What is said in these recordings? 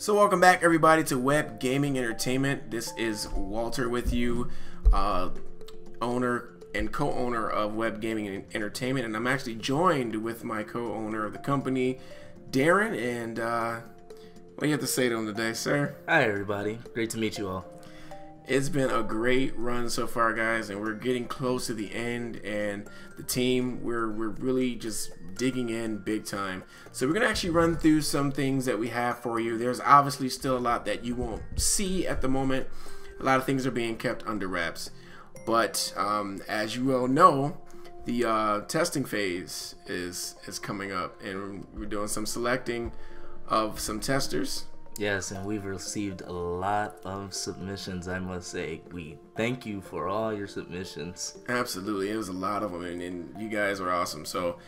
So welcome back everybody to Web Gaming Entertainment. This is Walter with you, owner and co-owner of Web Gaming Entertainment, and I'm actually joined with my co-owner of the company, Darren. And what do you have to say to him today, sir? Hi everybody, great to meet you all. It's been a great run so far, guys, and we're getting close to the end, and the team, we're really just digging in big time. So we're gonna actually run through some things that we have for you. There's obviously still a lot that you won't see at the moment. A lot of things are being kept under wraps, but as you all know, the testing phase is coming up, and we're doing some selecting of some testers. Yes, and we've received a lot of submissions, I must say. We thank you for all your submissions. Absolutely, it was a lot of them, and you guys are awesome. So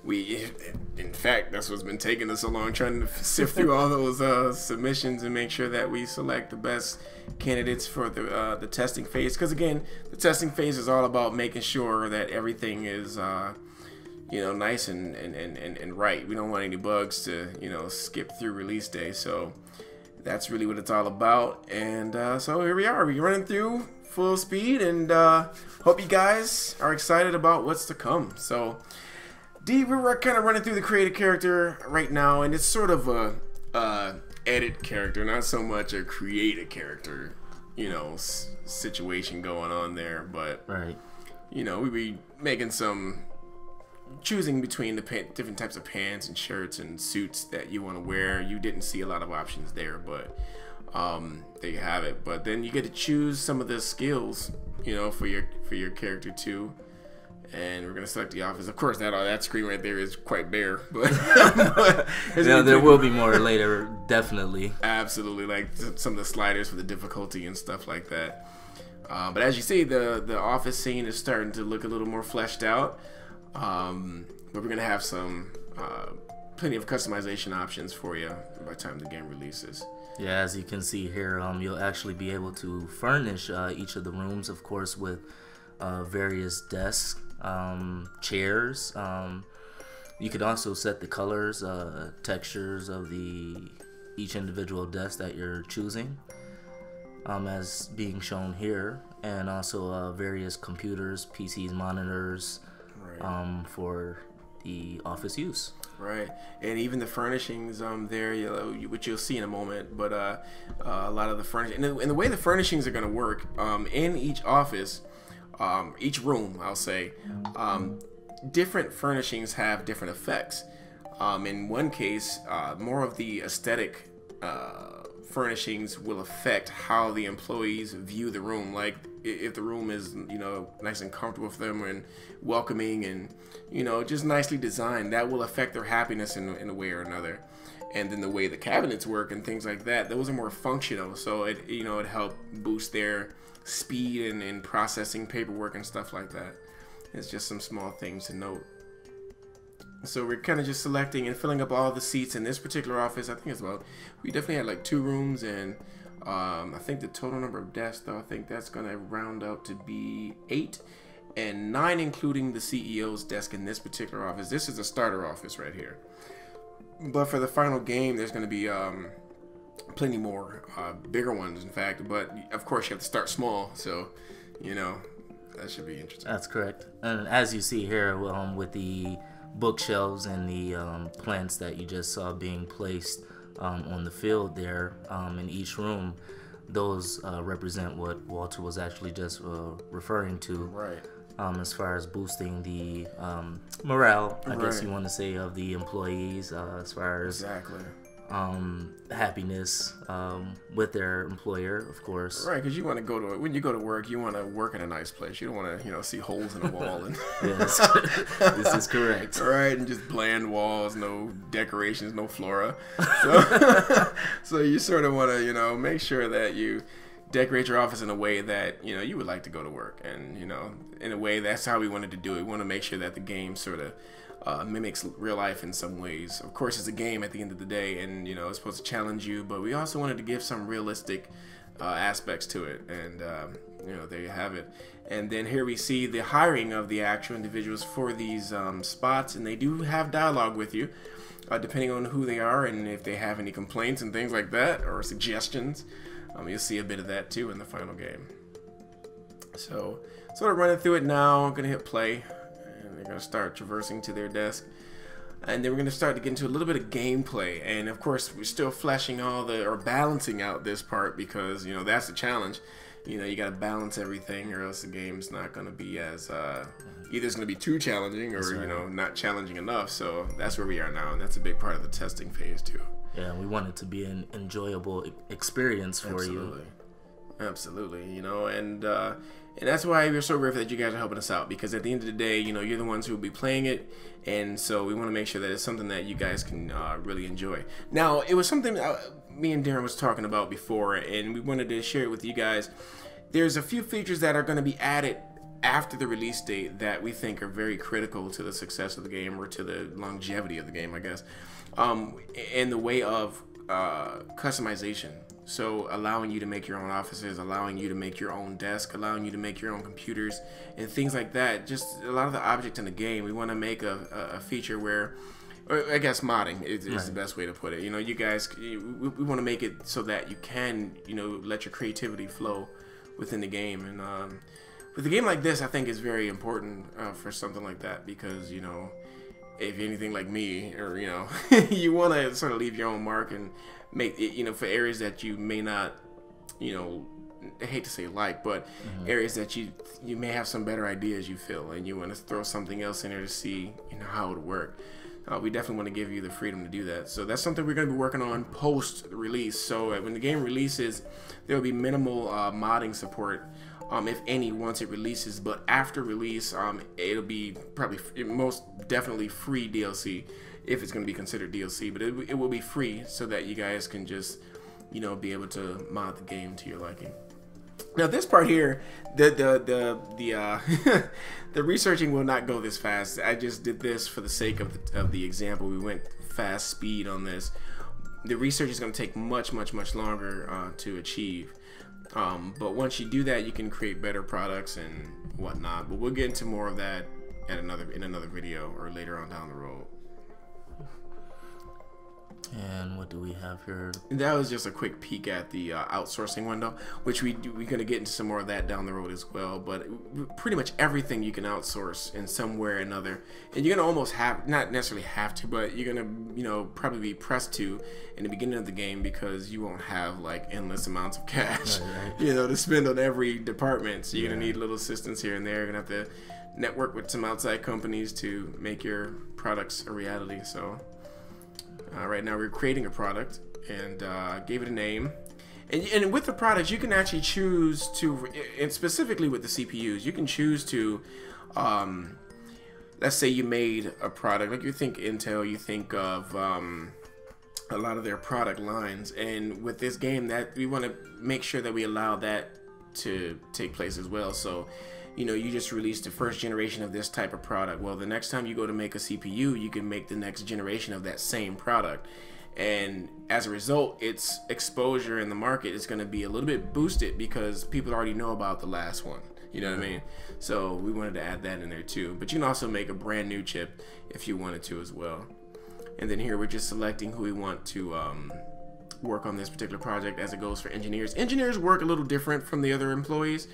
in fact, that's what's been taking us so long, trying to sift through all those submissions and make sure that we select the best candidates for the testing phase. Because again, the testing phase is all about making sure that everything is nice and right. We don't want any bugs to skip through release day. So that's really what it's all about. And so here we are. We're running through full speed, and hope you guys are excited about what's to come. So D, we're kind of running through the create a character right now, and it's sort of a edit character, not so much a create a character, situation going on there. But right, we be making some choosing between the different types of pants and shirts and suits that you want to wear. You didn't see a lot of options there, but there you have it. But then you get to choose some of the skills, for your character too. And we're gonna select the office. Of course, that screen right there is quite bare, but, there will be more later, definitely. Absolutely, like some of the sliders for the difficulty and stuff like that. But as you see, the office scene is starting to look a little more fleshed out. But we're gonna have some plenty of customization options for you by the time the game releases. Yeah, as you can see here, you'll actually be able to furnish each of the rooms, of course, with various desks, chairs. You could also set the colors, textures of each individual desk that you're choosing, as being shown here, and also various computers, PCs, monitors, right, for the office use. Right, and even the furnishings there, which you'll see in a moment. But a lot of the furnishing, and the way the furnishings are going to work in each office. Each room, I'll say, different furnishings have different effects. In one case, more of the aesthetic furnishings will affect how the employees view the room. Like if the room is, nice and comfortable for them and welcoming and, just nicely designed, that will affect their happiness in a way or another. And then the way the cabinets work and things like that, those are more functional. So it helped boost their speed and processing paperwork and stuff like that. It's just some small things to note. So we're kind of just selecting and filling up all the seats in this particular office. I think we definitely had like 2 rooms, and I think the total number of desks, though, I think that's gonna round out to be 8 and 9, including the CEO's desk in this particular office. This is a starter office right here. But for the final game, there's gonna be plenty more bigger ones, in fact, but of course you have to start small, so that should be interesting. That's correct. And as you see here, with the bookshelves and the plants that you just saw being placed on the field there in each room, those represent what Walter was actually just referring to, right, as far as boosting the morale, I guess you want to say, of the employees, as far as exactly happiness with their employer, of course. Right, because when you go to work, you want to work in a nice place. You don't want to, see holes in the wall. And yes, this is correct. Right, and just bland walls, no decorations, no flora. So you sort of want to, make sure that you decorate your office in a way that, you would like to go to work. And, in a way, that's how we wanted to do it. We want to make sure that the game sort of mimics real life in some ways. Of course, it's a game at the end of the day, and it's supposed to challenge you, but we also wanted to give some realistic aspects to it. And there you have it. And then here we see the hiring of the actual individuals for these spots, and they do have dialogue with you, depending on who they are and if they have any complaints and things like that, or suggestions. You'll see a bit of that too in the final game. So, sort of running through it now. I'm going to hit play, and they're going to start traversing to their desk. And then we're going to start to get into a little bit of gameplay. And of course, we're still fleshing or balancing out this part, because, that's the challenge. You got to balance everything, or else the game's not going to be as, either it's going to be too challenging, or, not challenging enough. So that's where we are now. And that's a big part of the testing phase too. Yeah, we want it to be an enjoyable experience for you. Absolutely, and that's why we're so grateful that you guys are helping us out, because at the end of the day, you're the ones who will be playing it, and so we want to make sure that it's something that you guys can really enjoy. Now, it was something me and Darren was talking about before, and we wanted to share it with you guys. There's a few features that are going to be added after the release date that we think are very critical to the success of the game, or to the longevity of the game, I guess, in the way of customization. So allowing you to make your own offices, allowing you to make your own desk, allowing you to make your own computers and things like that. Just a lot of the objects in the game, we want to make a feature where, or I guess modding is the best way to put it. You guys, we want to make it so that you can, let your creativity flow within the game. And with a game like this, I think it's very important for something like that, because, if you're anything like me, or, you want to sort of leave your own mark and make it, for areas that you may not, I hate to say but areas that you may have some better ideas, you feel, and you want to throw something else in there to see, how it would work. We definitely want to give you the freedom to do that. So that's something we're going to be working on post-release. So when the game releases, there will be minimal modding support, if any, once it releases. But after release, it'll be probably most definitely free DLC, if it's going to be considered DLC. But it will be free, so that you guys can just, be able to mod the game to your liking. Now this part here, the researching will not go this fast. I just did this for the sake of the example. We went fast speed on this. The research is going to take much longer to achieve. But once you do that, you can create better products and whatnot. But we'll get into more of that in another video, or later on down the road. And what do we have here? That was just a quick peek at the outsourcing window, which we're going to get into some more of that down the road as well. But pretty much everything you can outsource in some way or another. And you're going to almost not necessarily have to, but you're going to, probably be pressed to in the beginning of the game, because you won't have like endless amounts of cash, right. to spend on every department. So you're going to need little assistance here and there. You're going to have to network with some outside companies to make your products a reality. So right now we're creating a product, and gave it a name, and with the product you can actually choose to, and specifically with the CPUs, you can choose to, let's say you made a product, like you think Intel, you think of a lot of their product lines, and with this game, that we want to make sure that we allow that to take place as well. So you just released the first generation of this type of product. Well, the next time you go to make a CPU, you can make the next generation of that same product. And as a result, its exposure in the market is going to be a little bit boosted, because people already know about the last one. You know what I mean? So we wanted to add that in there too. But you can also make a brand new chip if you wanted to as well. And then here we're just selecting who we want to work on this particular project, as it goes for engineers. Engineers work a little different from the other employees.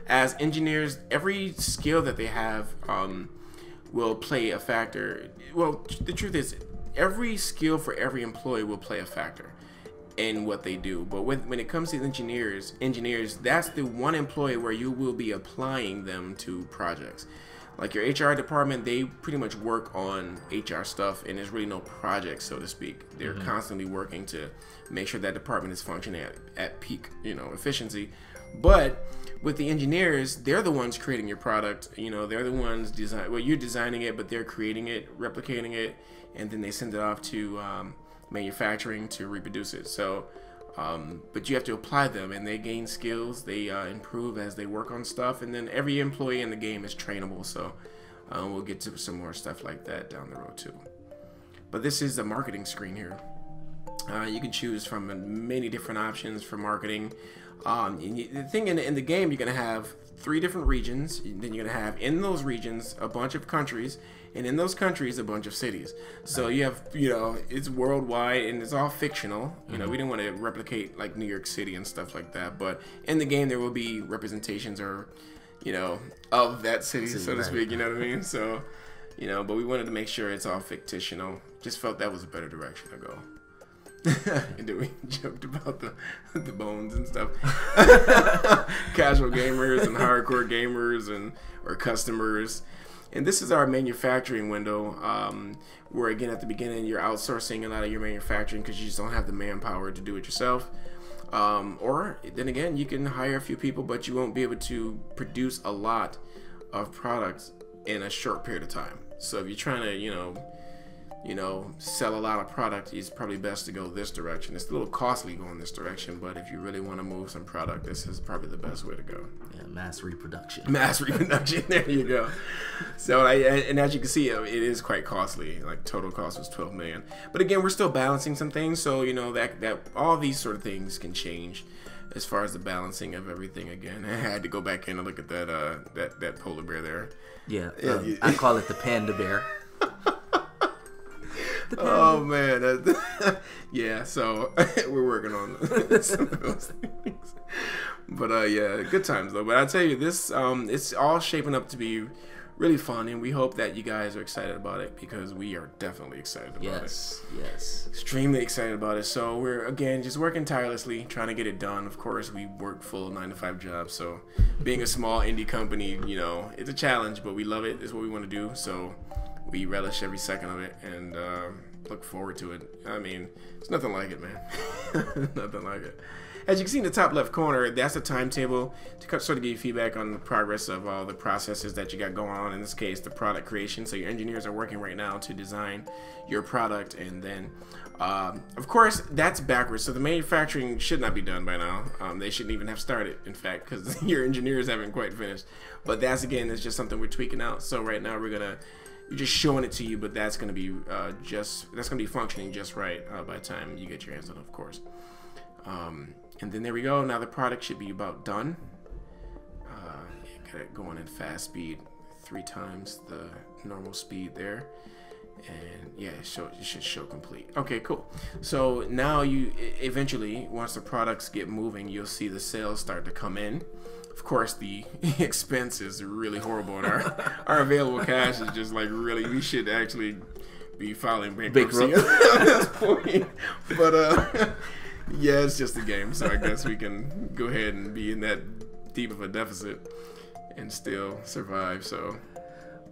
As engineers, every skill that they have will play a factor. Well, the truth is, every skill for every employee will play a factor in what they do. But when it comes to engineers, that's the one employee where you will be applying them to projects. Like your HR department, they pretty much work on HR stuff, and there's really no projects, so to speak. They're constantly working to make sure that department is functioning at peak, efficiency. But with the engineers, they're the ones creating your product. They're the ones you're designing it, but they're creating it, replicating it, and then they send it off to manufacturing to reproduce it. So, but you have to apply them, and they gain skills. They improve as they work on stuff, and then every employee in the game is trainable. So, we'll get to some more stuff like that down the road too. But this is the marketing screen here. You can choose from many different options for marketing. The thing in the game, you're going to have 3 different regions. Then you're going to have in those regions a bunch of countries, and in those countries a bunch of cities. So you have, it's worldwide and it's all fictional. We didn't want to replicate like New York City and stuff like that. But in the game, there will be representations or, of that city, so to speak. You know what I mean? So, but we wanted to make sure it's all fictional. Just felt that was a better direction to go. And then we joked about the bones and stuff. Casual gamers and hardcore gamers or customers. And this is our manufacturing window, where again at the beginning you're outsourcing a lot of your manufacturing because you just don't have the manpower to do it yourself. Or then again, you can hire a few people, but you won't be able to produce a lot of products in a short period of time. So if you're trying to, sell a lot of product, it's probably best to go this direction. It's a little costly going this direction, but if you really want to move some product, this is probably the best way to go. Yeah, mass reproduction. Mass reproduction. There you go. So, and as you can see, it is quite costly. Like total cost was $12 million. But again, we're still balancing some things, so that all these sort of things can change as far as the balancing of everything. Again, I had to go back in and look at that polar bear there. Yeah, I call it the panda bear. Oh man, yeah. So we're working on some of those things, but yeah, good times though. But I tell you, this it's all shaping up to be really fun, and we hope that you guys are excited about it because we are definitely excited about it. Yes, extremely excited about it. So we're again just working tirelessly, trying to get it done. Of course, we work full 9-to-5 jobs, so being a small indie company, it's a challenge, but we love it. It's what we want to do. So we relish every second of it and look forward to it. I mean, it's nothing like it, man. Nothing like it. As you can see in the top left corner, that's a timetable to sort of give you feedback on the progress of all the processes that you got going on. In this case, the product creation. So your engineers are working right now to design your product. And then, of course, that's backwards. So the manufacturing should not be done by now. They shouldn't even have started, in fact, because your engineers haven't quite finished. But that's just something we're tweaking out. So right now we're just showing it to you, but that's gonna be functioning just right by the time you get your hands on it, of course. And then there we go. Now the product should be about done. Got it going in fast speed, 3 times the normal speed there, and yeah, it should show complete. Okay, cool. So now you eventually, once the products get moving, you'll see the sales start to come in. Of course, the expense is really horrible, and our available cash is just like really. We should actually be filing bankruptcy at this point. But yeah, it's just a game, so I guess we can go ahead and be in that deep of a deficit and still survive. So.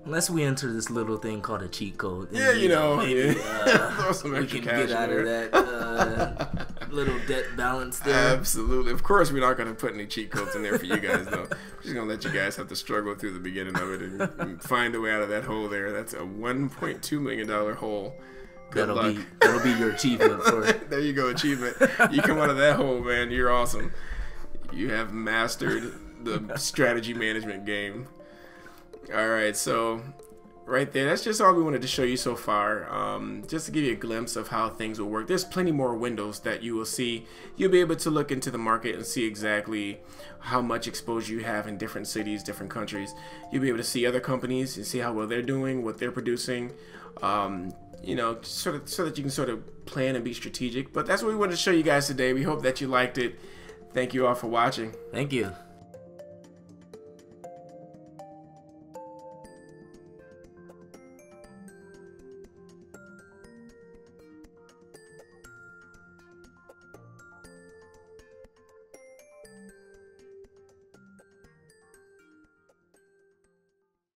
Unless we enter this little thing called a cheat code. Yeah, maybe, throw some we extra can cash get out of that little debt balance there. Absolutely. Of course, we're not going to put any cheat codes in there for you guys, though. We're just going to let you guys have to struggle through the beginning of it and find a way out of that hole there. That's a $1.2 million hole. Good luck. That'll be your achievement for it. There you go, achievement. You come out of that hole, man. You're awesome. You have mastered the strategy management game. All right, so right there, that's just all we wanted to show you so far, just to give you a glimpse of how things will work. There's plenty more windows that you will see. You'll be able to look into the market and see exactly how much exposure you have in different cities, different countries. You'll be able to see other companies and see how well they're doing, what they're producing, so that you can sort of plan and be strategic. But that's what we wanted to show you guys today. We hope that you liked it. Thank you all for watching. Thank you.